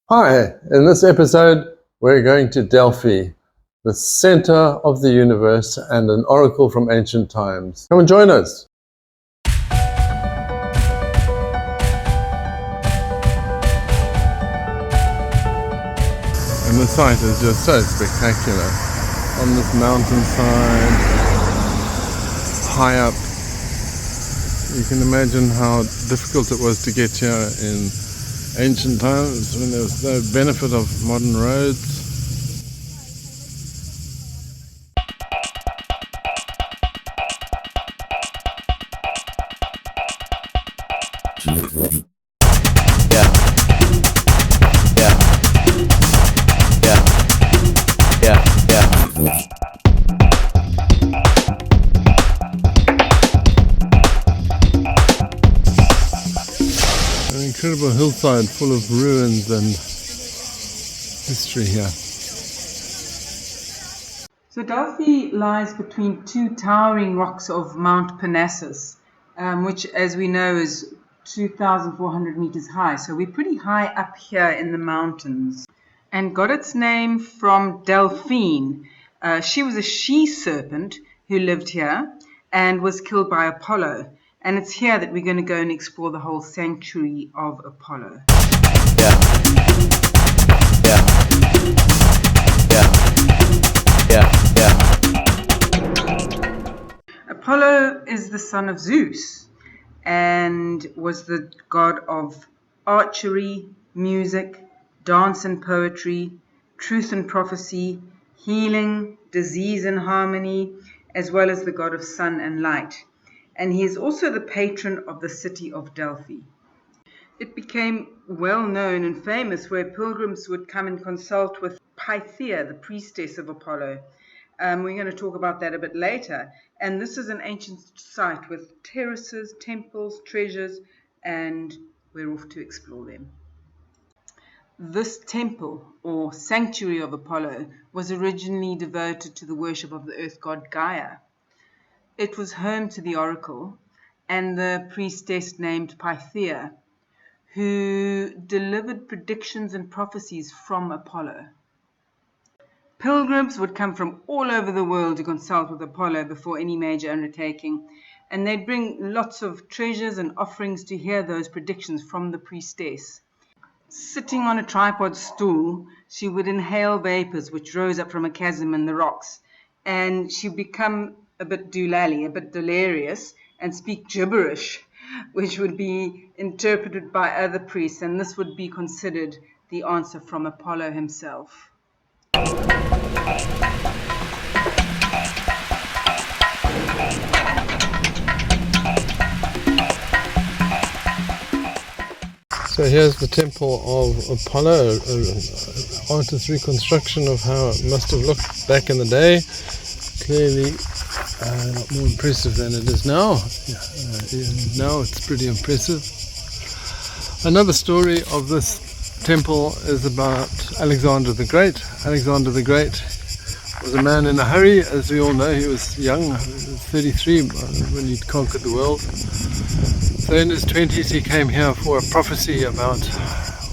Hi, in this episode we're going to Delphi, the center of the universe and an oracle from ancient times. Come and join us. And the site is just so spectacular. On this mountainside, high up. You can imagine how difficult it was to get here in ancient times when there was no benefit of modern roads. An incredible hillside full of ruins and history here. So Delphi lies between two towering rocks of Mount Parnassus, which, as we know, is 2,400 meters high. So we're pretty high up here in the mountains, and got its name from Delphine. She was a she-serpent who lived here and was killed by Apollo. And it's here that we're going to go and explore the whole sanctuary of Apollo. Apollo is the son of Zeus and was the god of archery, music, dance and poetry, truth and prophecy, healing, disease and harmony, as well as the god of sun and light. And he is also the patron of the city of Delphi. It became well known and famous where pilgrims would come and consult with Pythia, the priestess of Apollo. We're going to talk about that a bit later. And this is an ancient site with terraces, temples, treasures, and we're off to explore them. This temple, or sanctuary of Apollo, was originally devoted to the worship of the earth god Gaia. It was home to the oracle and the priestess named Pythia, who delivered predictions and prophecies from Apollo. Pilgrims would come from all over the world to consult with Apollo before any major undertaking, and they'd bring lots of treasures and offerings to hear those predictions from the priestess. Sitting on a tripod stool, she would inhale vapors which rose up from a chasm in the rocks, and she'd become a bit doolally, a bit delirious, and speak gibberish, which would be interpreted by other priests, and this would be considered the answer from Apollo himself. So here's the temple of Apollo, artist's reconstruction of how it must have looked back in the day. Clearly a lot more impressive than it is now. Now it's pretty impressive. Another story of this temple is about Alexander the Great. Alexander the Great was a man in a hurry, as we all know. He was young, he was 33 when he'd conquered the world. So in his 20s he came here for a prophecy about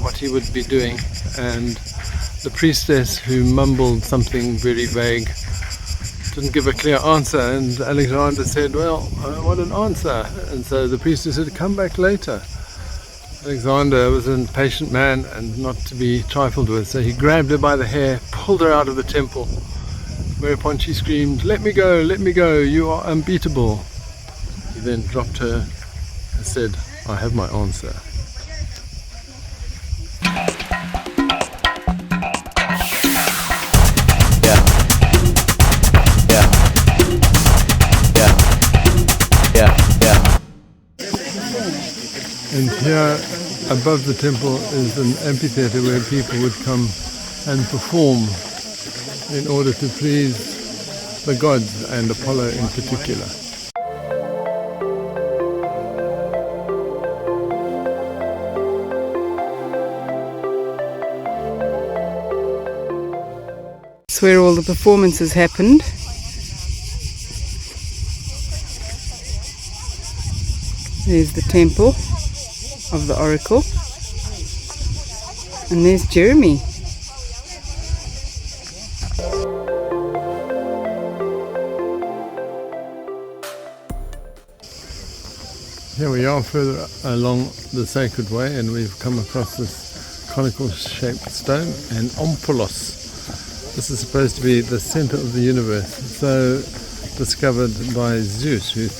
what he would be doing, and the priestess, who mumbled something very vague, didn't give a clear answer, and Alexander said, well, I want an answer. And so the priestess said, come back later. Alexander was an impatient man and not to be trifled with, so he grabbed her by the hair, pulled her out of the temple, whereupon she screamed, let me go, you are unbeatable. He then dropped her and said, I have my answer. And here above the temple is an amphitheatre where people would come and perform in order to please the gods, and Apollo in particular. It's where all the performances happened. There's the temple of the Oracle. And there's Jeremy. Here we are further along the sacred way, and we've come across this conical shaped stone, and Omphalos. This is supposed to be the center of the universe, so discovered by Zeus, who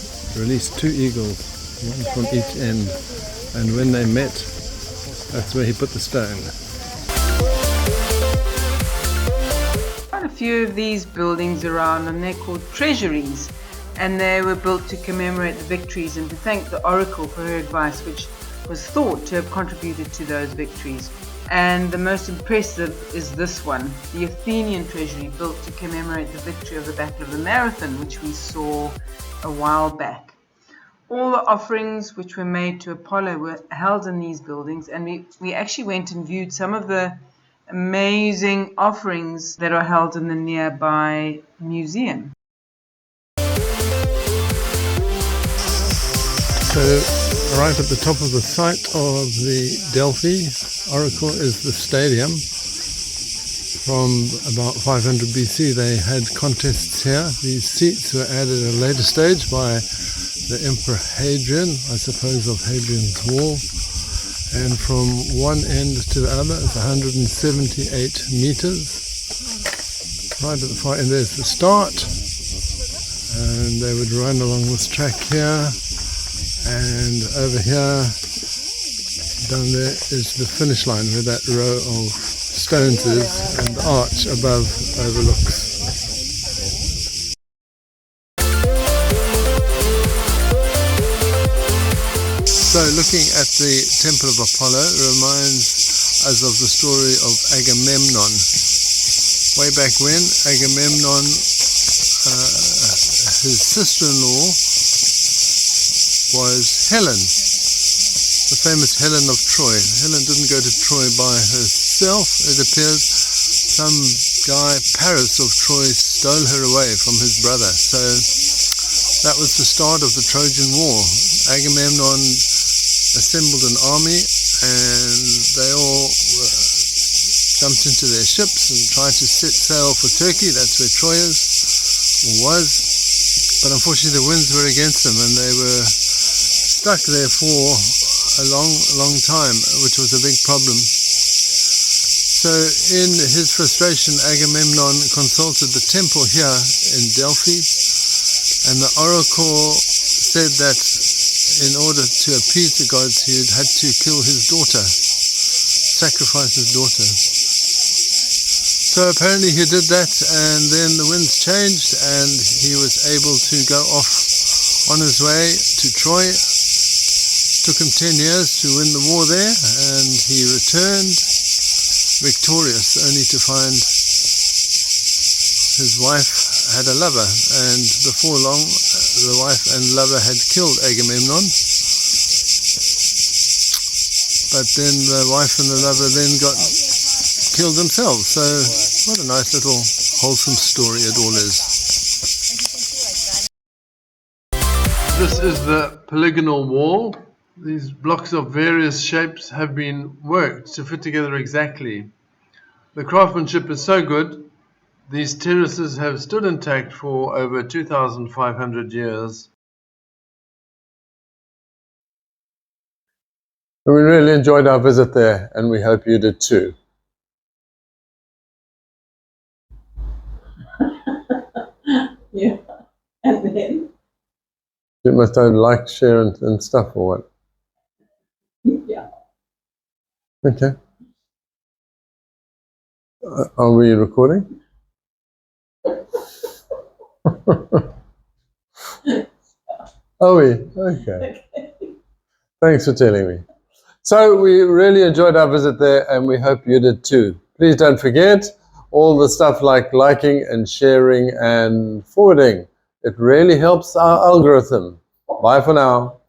released two eagles, one from each end, and when they met, that's where he put the stone. Quite a few of these buildings around, and they're called treasuries, and they were built to commemorate the victories and to thank the Oracle for her advice, which was thought to have contributed to those victories. And the most impressive is this one, the Athenian Treasury, built to commemorate the victory of the Battle of the Marathon, which we saw a while back. All the offerings which were made to Apollo were held in these buildings, and we actually went and viewed some of the amazing offerings that are held in the nearby museum. So right at the top of the site of the Delphi Oracle is the stadium. From about 500 BC they had contests here. These seats were added at a later stage by the Emperor Hadrian, I suppose of Hadrian's Wall. And from one end to the other is 178 meters. Right at the far end there's the start. And they would run along this track here. And over here, down there is the finish line where that row of stones is, and the arch above overlooks. So looking at the Temple of Apollo reminds us of the story of Agamemnon. Way back when, Agamemnon, his sister-in-law, was Helen, the famous Helen of Troy. Helen didn't go to Troy by herself. It appears some guy, Paris of Troy, stole her away from his brother. So that was the start of the Trojan War. Agamemnon assembled an army, and they all jumped into their ships and tried to set sail for Turkey. That's where Troy was. But unfortunately the winds were against them, and they were stuck there for a long time, which was a big problem. So in his frustration, Agamemnon consulted the temple here in Delphi, and the oracle said that in order to appease the gods he had to kill his daughter, sacrifice his daughter. So apparently he did that, and then the winds changed and he was able to go off on his way to Troy. Took him 10 years to win the war there, and he returned victorious, only to find his wife had a lover, and before long the wife and lover had killed Agamemnon. But then the wife and the lover then got killed themselves. So what a nice little wholesome story it all is. This is the Polygonal Wall. These blocks of various shapes have been worked to fit together exactly. The craftsmanship is so good, these terraces have stood intact for over 2,500 years. We really enjoyed our visit there, and we hope you did too. Yeah, and then? You must have like, share and stuff, or what? Yeah. Okay. Are we recording? Are we? Okay. Thanks for telling me. So we really enjoyed our visit there, and we hope you did too. Please don't forget all the stuff like liking and sharing and forwarding. It really helps our algorithm. Bye for now.